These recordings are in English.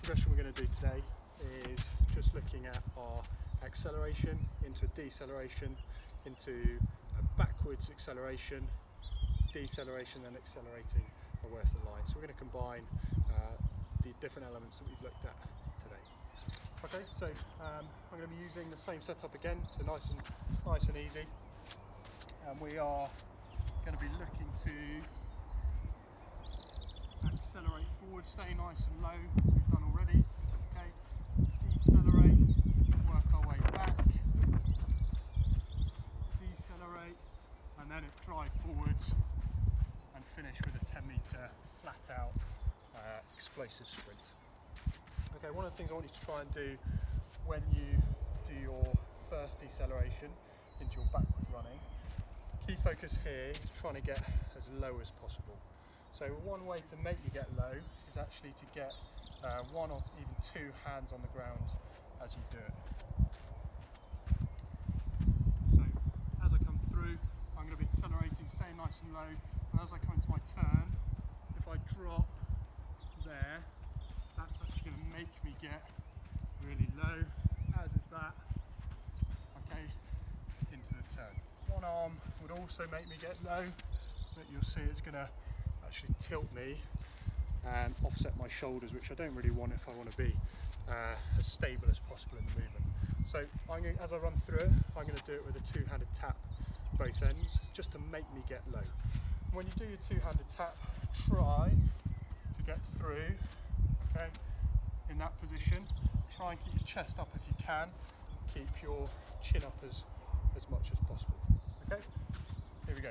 progression we're going to do today is just looking at our acceleration into a deceleration, into a backwards acceleration, deceleration, then accelerating away off the line. So we're going to combine the different elements that we've looked at today. Okay, so I'm going to be using the same setup again, so nice and easy. And we are going to be looking to accelerate forward, stay nice and low, as we've done already. Okay, decelerate, work our way back, decelerate, and then drive forwards and finish with a 10 metre flat out explosive sprint. Okay, one of the things I want you to try and do when you do your first deceleration into your backward running, key focus here is trying to get as low as possible. So one way to make you get low is actually to get one or even two hands on the ground as you do it. So as I come through, I'm going to be accelerating, staying nice and low, and as I come into my turn, if I drop there, that's actually going to make me get really low, as is that, okay, into the turn. One arm would also make me get low, but you'll see it's going to actually tilt me and offset my shoulders, which I don't really want if I want to be as stable as possible in the movement. So as I run through it, I'm going to do it with a two-handed tap both ends, just to make me get low. When you do your two-handed tap, try to get through, okay, in that position. Try and keep your chest up if you can. Keep your chin up as much as possible. Okay, here we go.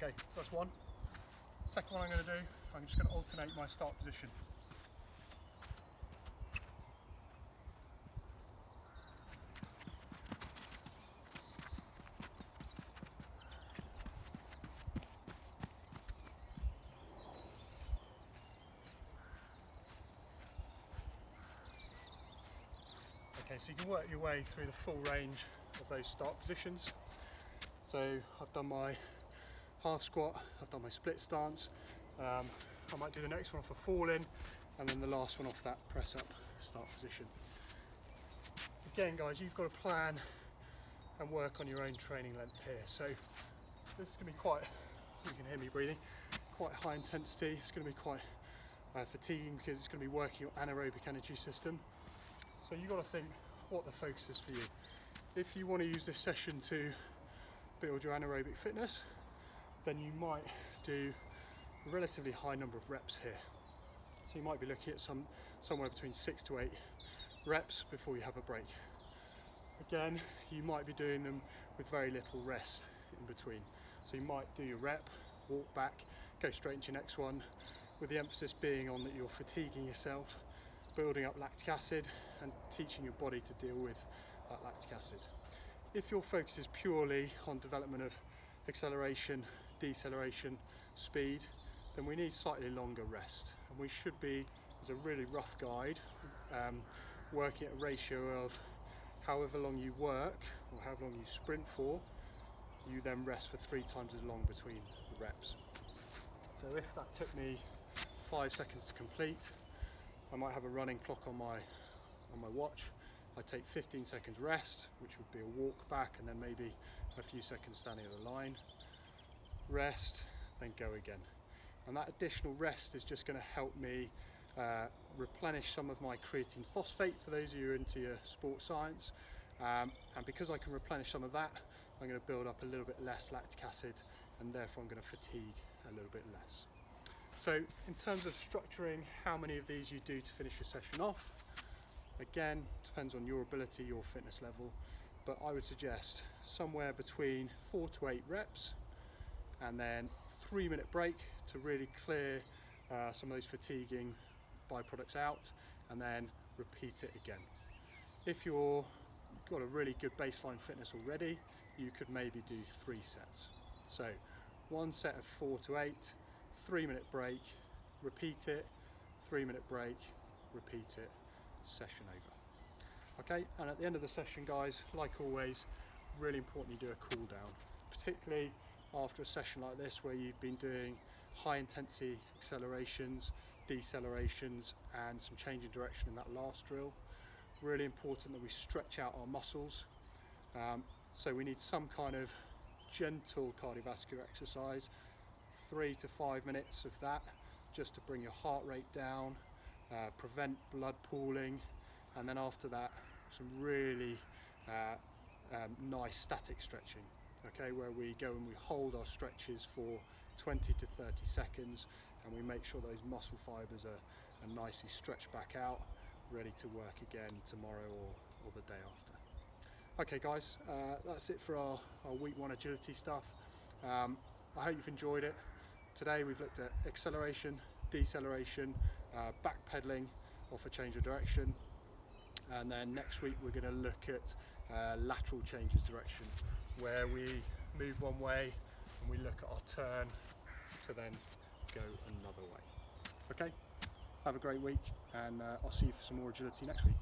Okay, so that's one. Second one I'm going to do, I'm just going to alternate my start position. Okay, so you can work your way through the full range of those start positions. So I've done my half squat, I've done my split stance, I might do the next one off a fall in, and then the last one off that press up start position. Again guys, you've got to plan and work on your own training length here. So this is going to be quite, you can hear me breathing, quite high intensity. It's going to be quite fatiguing because it's going to be working your anaerobic energy system. So you've got to think what the focus is for you. If you want to use this session to build your anaerobic fitness, then you might do a relatively high number of reps here. So you might be looking at somewhere between 6 to 8 reps before you have a break. Again, you might be doing them with very little rest in between. So you might do your rep, walk back, go straight into your next one, with the emphasis being on that you're fatiguing yourself, building up lactic acid and teaching your body to deal with that lactic acid. If your focus is purely on development of acceleration, deceleration, speed, then we need slightly longer rest. And we should be, as a really rough guide, working at a ratio of however long you work or however long you sprint for, you then rest for 3 times as long between the reps. So if that took me 5 seconds to complete, I might have a running clock on my watch. I take 15 seconds rest, which would be a walk back and then maybe a few seconds standing at the line. Rest, then go again. And that additional rest is just going to help me replenish some of my creatine phosphate for those of you into your sports science. And because I can replenish some of that, I'm going to build up a little bit less lactic acid and therefore I'm going to fatigue a little bit less. So in terms of structuring how many of these you do to finish your session off, again, depends on your ability, your fitness level, but I would suggest somewhere between 4 to 8 reps and then 3-minute break to really clear some of those fatiguing byproducts out, and then repeat it again. If you've got a really good baseline fitness already, you could maybe do 3 sets. So 1 set of 4 to 8, 3-minute break, repeat it, 3-minute break, repeat it, session over. Okay, and at the end of the session, guys, like always, really important you do a cool down, particularly after a session like this where you've been doing high intensity accelerations, decelerations, and some change in direction in that last drill. Really important that we stretch out our muscles. So we need some kind of gentle cardiovascular exercise, 3 to 5 minutes of that, just to bring your heart rate down, prevent blood pooling, and then after that, some really nice static stretching, okay, where we go and we hold our stretches for 20 to 30 seconds, and we make sure those muscle fibers are nicely stretched back out, ready to work again tomorrow or the day after. Okay guys, that's it for our week 1 agility stuff. I hope you've enjoyed it. Today we've looked at acceleration, deceleration, backpedaling or for change of direction, and then next week we're going to look at lateral changes direction, where we move one way and we look at our turn to then go another way. Okay, have a great week, and I'll see you for some more agility next week.